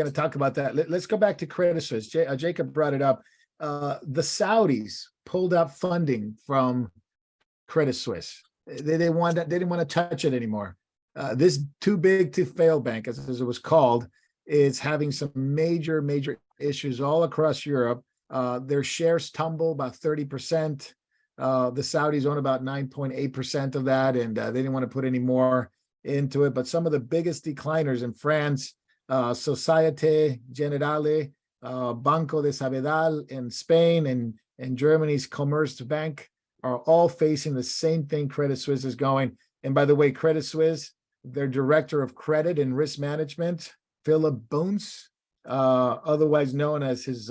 to talk about that. Let's go back to Credit Suisse. Jacob brought it up. The Saudis pulled out funding from Credit Suisse. They didn't want to touch it anymore. This too big to fail bank, as it was called, is having some major issues all across Europe. Their shares tumble about 30%. The Saudis own about 9.8% of that, and they didn't want to put any more into it. But some of the biggest decliners in France, Societe Generale, Banco de Sabadell in Spain, and Germany's Commerzbank are all facing the same thing Credit Suisse is going. And by the way, Credit Suisse, their director of credit and risk management, Philip Boons, otherwise known as his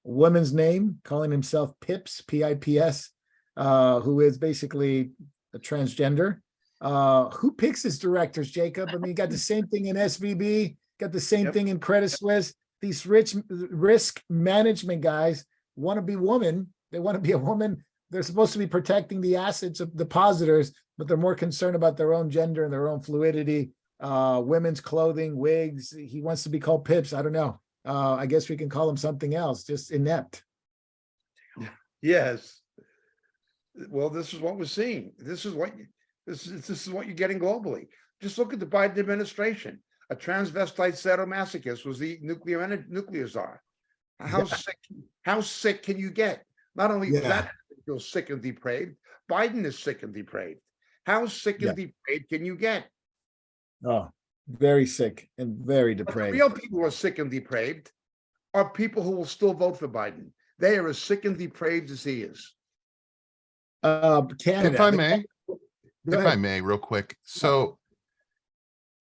woman's name, calling himself Pips, P-I-P-S, who is basically a transgender. Who picks his directors, Jacob? I mean, you got the same thing in SVB, got the same thing in Credit Suisse. These rich risk management guys want to be women. They want to be a woman. They're supposed to be protecting the assets of depositors, but they're more concerned about their own gender and their own fluidity, women's clothing, wigs. He wants to be called Pips. I don't know. I guess we can call him something else, just inept. Yes. Well, this is what we're seeing. This is what you're getting globally. Just look at the Biden administration. A transvestite sadomasochist was the nuclear czar. How sick can you get? Not only is that individual sick and depraved, Biden is sick and depraved. How sick and depraved can you get? Oh, very sick and very depraved. The real people who are sick and depraved are people who will still vote for Biden. They are as sick and depraved as he is. Canada, if I may, real quick. So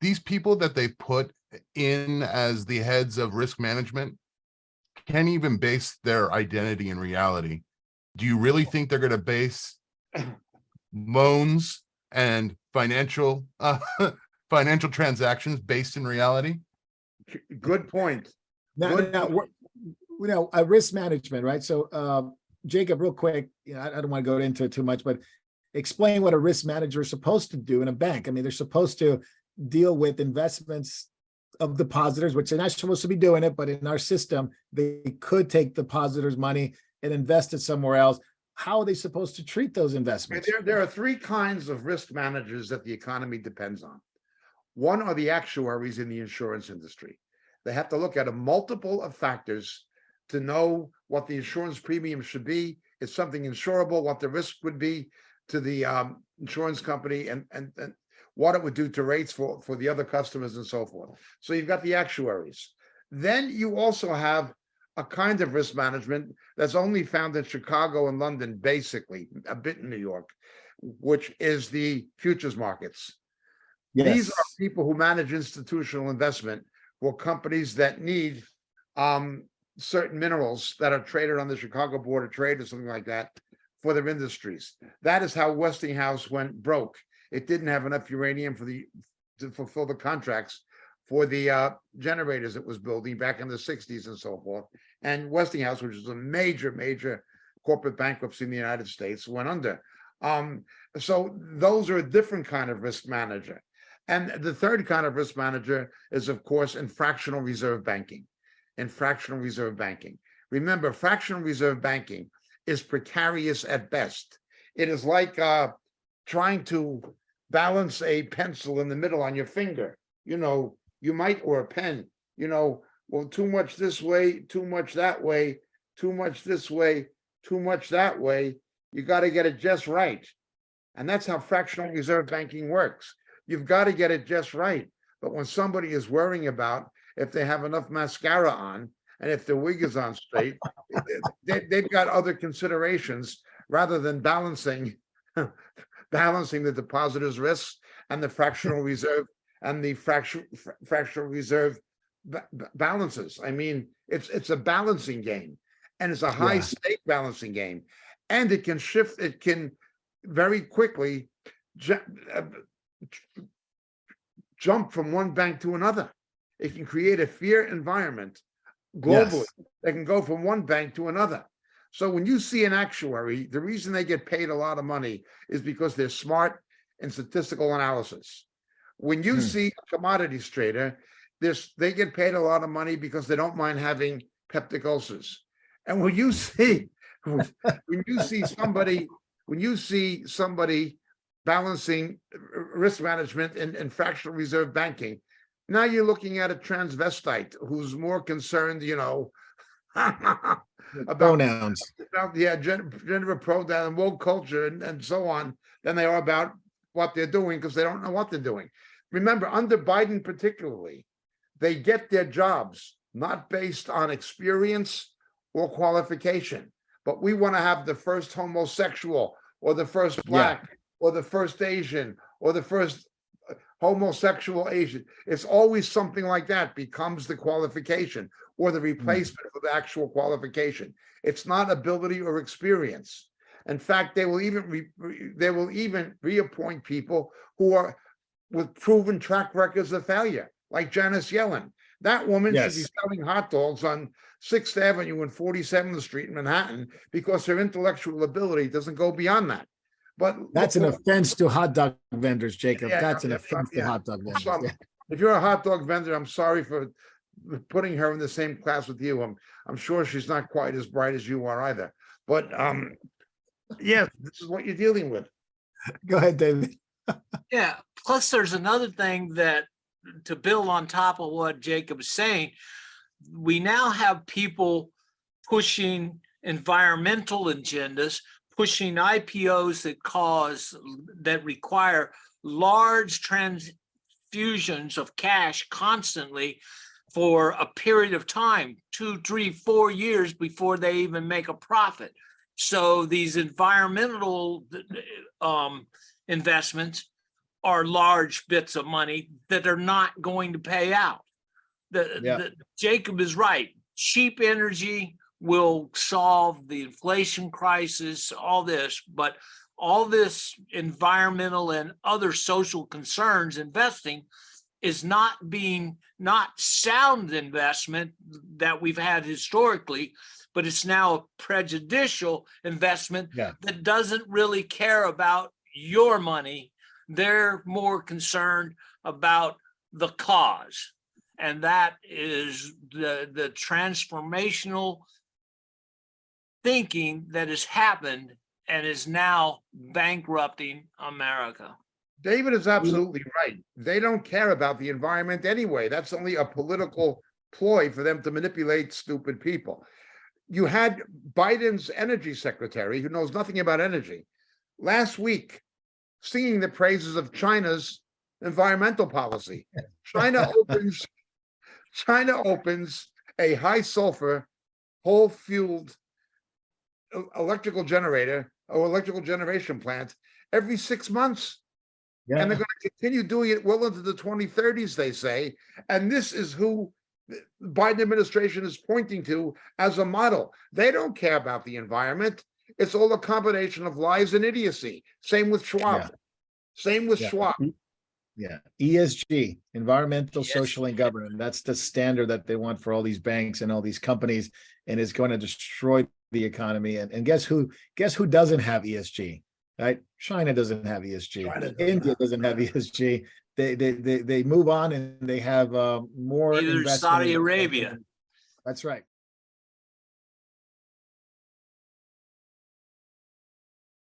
these people that they put in as the heads of risk management can't even base their identity in reality. Do you really think they're going to base loans and financial transactions based in reality? Good point. Now, risk management, right? So, Jacob, real quick, I don't want to go into it too much, but explain what a risk manager is supposed to do in a bank. I mean, they're supposed to deal with investments of depositors, which they're not supposed to be doing it, but in our system, they could take depositors' money and invest it somewhere else. How are they supposed to treat those investments? There are three kinds of risk managers that the economy depends on. One are the actuaries in the insurance industry. They have to look at a multiple of factors to know what the insurance premium should be. It's something insurable, what the risk would be to the insurance company, and what it would do to rates for the other customers and so forth. So you've got the actuaries. Then you also have a kind of risk management that's only found in Chicago and London, basically, a bit in New York, which is the futures markets. Yes. These are people who manage institutional investment for companies that need certain minerals that are traded on the Chicago Board of Trade or something like that for their industries. That is how Westinghouse went broke. It didn't have enough uranium to fulfill the contracts for the generators it was building back in the 60s and so forth. And Westinghouse, which is a major corporate bankruptcy in the United States, went under. So those are a different kind of risk manager. And the third kind of risk manager is, of course, in fractional reserve banking. Remember, fractional reserve banking is precarious at best. It is like trying to balance a pencil in the middle on your finger. You might, or a pen, well, too much this way, too much that way, too much this way, too much that way. You got to get it just right. And that's how fractional reserve banking works. You've got to get it just right. But when somebody is worrying about if they have enough mascara on and if their wig is on straight, they've got other considerations rather than balancing the depositor's risks and the fractional reserve and the fractional reserve balances. I mean, it's a balancing game, and it's a high stake balancing game, and it can shift. It can very quickly jump from one bank to another. It can create a fear environment globally that can go from one bank to another. So when you see an actuary, the reason they get paid a lot of money is because they're smart in statistical analysis. When you see a commodities trader, they get paid a lot of money because they don't mind having peptic ulcers. And when you see somebody balancing risk management and fractional reserve banking, now you're looking at a transvestite who's more concerned, about Pronouns. gender pronoun and woke culture and so on than they are about what they're doing, because they don't know what they're doing. Remember, under Biden particularly, they get their jobs not based on experience or qualification, but we want to have the first homosexual or the first black or the first Asian or the first homosexual Asian. It's always something like that becomes the qualification or the replacement for the actual qualification. It's not ability or experience. In fact, they will even reappoint people who are with proven track records of failure, like Janice Yellen. That woman should be selling hot dogs on 6th Avenue and 47th Street in Manhattan because her intellectual ability doesn't go beyond that. But that's an offense to hot dog vendors, Jacob. Yeah, That's an offense to hot dog vendors. So, if you're a hot dog vendor, I'm sorry for putting her in the same class with you. I'm sure she's not quite as bright as you are either. But yes, this is what you're dealing with. Go ahead, David. Yeah. Plus, there's another thing that, to build on top of what Jacob's saying, we now have people pushing environmental agendas, pushing IPOs that require large transfusions of cash constantly for a period of time, 2, 3, 4 years before they even make a profit. So these environmental investments are large bits of money that are not going to pay out. Jacob is right. Cheap energy will solve the inflation crisis, all this, but all this environmental and other social concerns investing is not sound investment that we've had historically, but it's now a prejudicial investment that doesn't really care about your money. They're more concerned about the cause. And that is the transformational thinking that has happened and is now bankrupting America. David is absolutely right. They don't care about the environment anyway. That's only a political ploy for them to manipulate stupid people. You had Biden's energy secretary, who knows nothing about energy, last week singing the praises of China's environmental policy. China opens a high sulfur, whole fueled electrical generator or electrical generation plant every 6 months. And they're going to continue doing it well into the 2030s, they say. And this is who the Biden administration is pointing to as a model. They don't care about the environment. It's all a combination of lies and idiocy. Same with Schwab. Schwab. Yeah. ESG, environmental, social, and governance. That's the standard that they want for all these banks and all these companies, and it's going to destroy the economy. And guess who doesn't have ESG? Right? China doesn't have ESG. India doesn't have ESG. They move on and they have more Either investment Saudi Arabia. That's right.